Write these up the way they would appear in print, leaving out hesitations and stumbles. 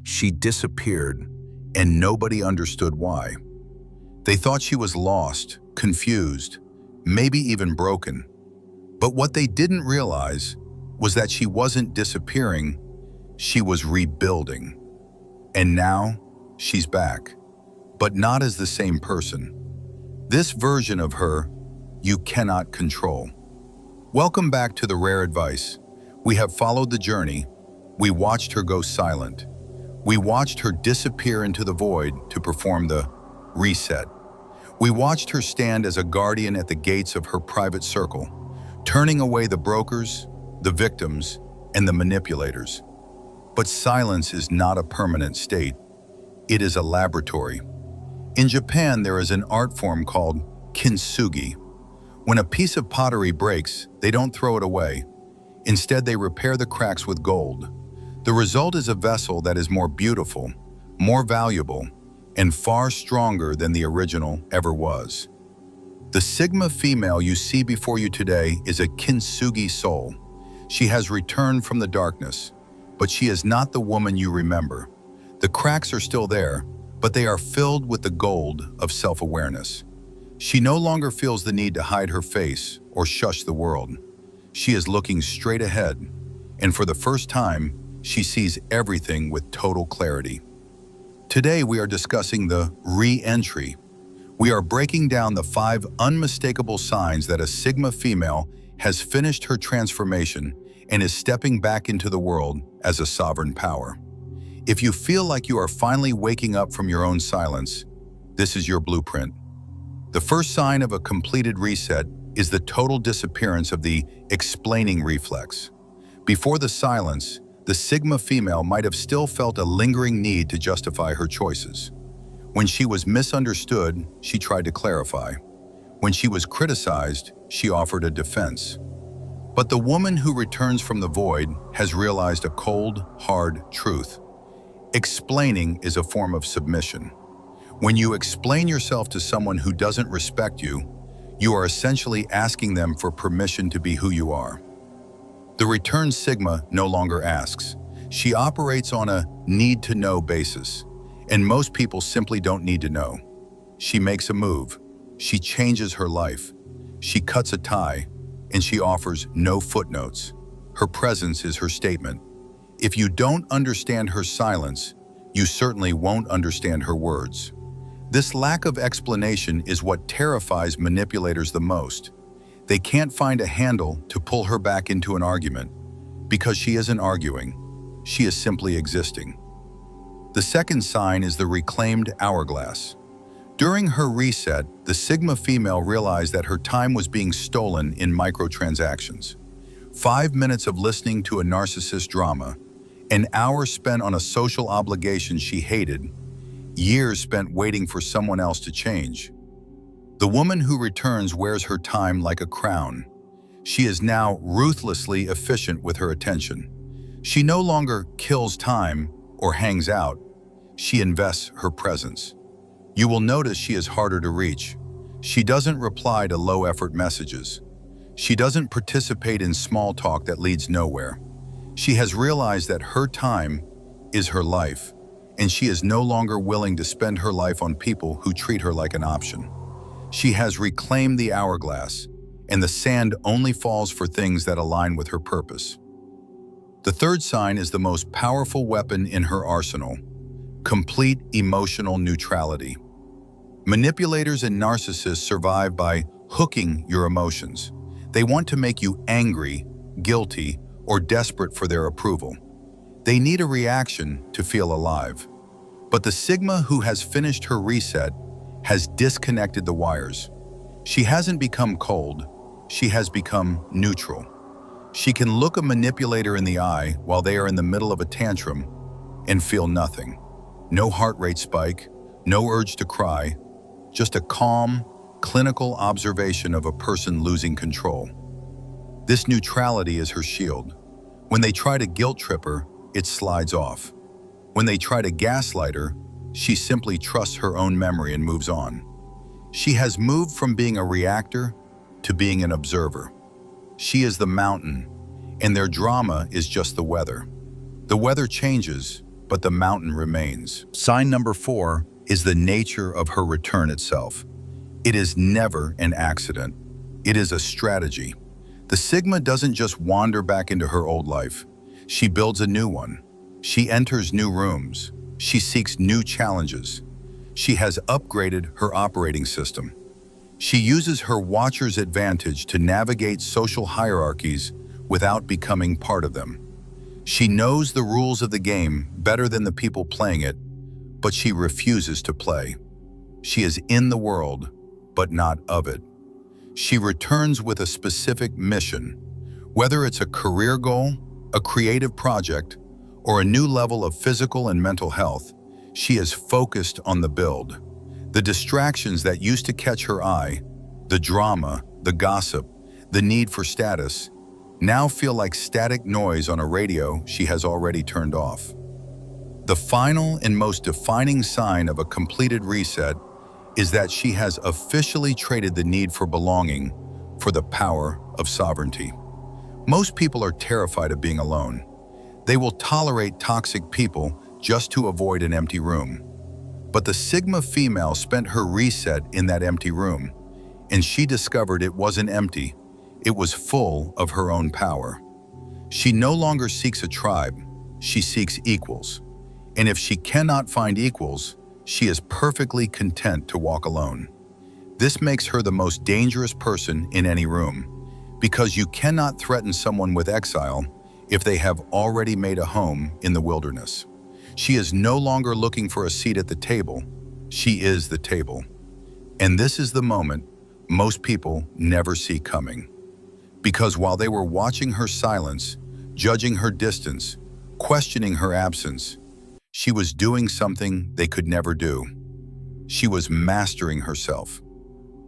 She disappeared, and nobody understood why. They thought she was lost, confused, maybe even broken. But what they didn't realize was that she wasn't disappearing, she was rebuilding. And now, she's back, but not as the same person. This version of her, you cannot control. Welcome back to The Rare Advice. We have followed the journey. We watched her go silent. We watched her disappear into the void to perform the reset. We watched her stand as a guardian at the gates of her private circle, turning away the brokers, the victims, and the manipulators. But silence is not a permanent state. It is a laboratory. In Japan, there is an art form called Kintsugi. When a piece of pottery breaks, they don't throw it away. Instead, they repair the cracks with gold. The result is a vessel that is more beautiful, more valuable, and far stronger than the original ever was. The Sigma female you see before you today is a Kintsugi soul. She has returned from the darkness, but she is not the woman you remember. The cracks are still there, but they are filled with the gold of self-awareness. She no longer feels the need to hide her face or shush the world. She is looking straight ahead, and for the first time, she sees everything with total clarity. Today, we are discussing the re-entry. We are breaking down the 5 unmistakable signs that a Sigma female has finished her transformation and is stepping back into the world as a sovereign power. If you feel like you are finally waking up from your own silence, this is your blueprint. The first sign of a completed reset is the total disappearance of the explaining reflex. Before the silence, the Sigma female might have still felt a lingering need to justify her choices. When she was misunderstood, she tried to clarify. When she was criticized, she offered a defense. But the woman who returns from the void has realized a cold, hard truth. Explaining is a form of submission. When you explain yourself to someone who doesn't respect you, you are essentially asking them for permission to be who you are. The returned Sigma no longer asks. She operates on a need-to-know basis, and most people simply don't need to know. She makes a move. She changes her life. She cuts a tie, and she offers no footnotes. Her presence is her statement. If you don't understand her silence, you certainly won't understand her words. This lack of explanation is what terrifies manipulators the most. They can't find a handle to pull her back into an argument, because she isn't arguing, she is simply existing. The second sign is the reclaimed hourglass. During her reset, the Sigma female realized that her time was being stolen in microtransactions. 5 minutes of listening to a narcissist drama, an hour spent on a social obligation she hated, years spent waiting for someone else to change. The woman who returns wears her time like a crown. She is now ruthlessly efficient with her attention. She no longer kills time or hangs out. She invests her presence. You will notice she is harder to reach. She doesn't reply to low-effort messages. She doesn't participate in small talk that leads nowhere. She has realized that her time is her life, and she is no longer willing to spend her life on people who treat her like an option. She has reclaimed the hourglass, and the sand only falls for things that align with her purpose. The third sign is the most powerful weapon in her arsenal: complete emotional neutrality. Manipulators and narcissists survive by hooking your emotions. They want to make you angry, guilty, or desperate for their approval. They need a reaction to feel alive. But the Sigma who has finished her reset has disconnected the wires. She hasn't become cold, she has become neutral. She can look a manipulator in the eye while they are in the middle of a tantrum and feel nothing. No heart rate spike, no urge to cry, just a calm, clinical observation of a person losing control. This neutrality is her shield. When they try to guilt trip her, it slides off. When they try to gaslight her, she simply trusts her own memory and moves on. She has moved from being a reactor to being an observer. She is the mountain, and their drama is just the weather. The weather changes, but the mountain remains. Sign number 4 is the nature of her return itself. It is never an accident. It is a strategy. The Sigma doesn't just wander back into her old life. She builds a new one. She enters new rooms. She seeks new challenges. She has upgraded her operating system. She uses her Watcher's advantage to navigate social hierarchies without becoming part of them. She knows the rules of the game better than the people playing it, but she refuses to play. She is in the world, but not of it. She returns with a specific mission. Whether it's a career goal, a creative project, or a new level of physical and mental health, she is focused on the build. The distractions that used to catch her eye, the drama, the gossip, the need for status, now feel like static noise on a radio she has already turned off. The final and most defining sign of a completed reset is that she has officially traded the need for belonging for the power of sovereignty. Most people are terrified of being alone. They will tolerate toxic people just to avoid an empty room. But the Sigma female spent her reset in that empty room, and she discovered it wasn't empty. It was full of her own power. She no longer seeks a tribe, she seeks equals. And if she cannot find equals, she is perfectly content to walk alone. This makes her the most dangerous person in any room, because you cannot threaten someone with exile if they have already made a home in the wilderness. She is no longer looking for a seat at the table, she is the table. And this is the moment most people never see coming. Because while they were watching her silence, judging her distance, questioning her absence, she was doing something they could never do. She was mastering herself.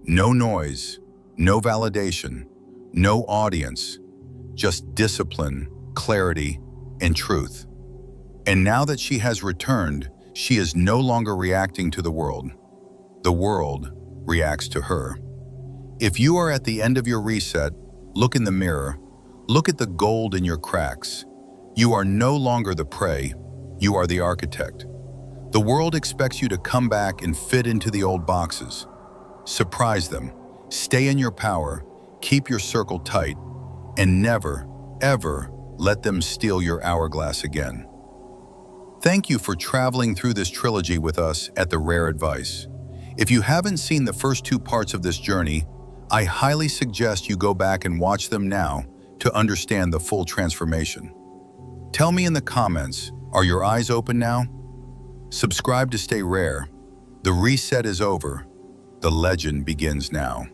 No noise, no validation, no audience, just discipline, clarity, and truth. And now that she has returned, she is no longer reacting to the world. The world reacts to her. If you are at the end of your reset, look in the mirror. Look at the gold in your cracks. You are no longer the prey. You are the architect. The world expects you to come back and fit into the old boxes. Surprise them. Stay in your power. Keep your circle tight. And never, ever let them steal your hourglass again. Thank you for traveling through this trilogy with us at The Rare Advice. If you haven't seen the first 2 parts of this journey, I highly suggest you go back and watch them now to understand the full transformation. Tell me in the comments, are your eyes open now? Subscribe to stay rare. The reset is over. The legend begins now.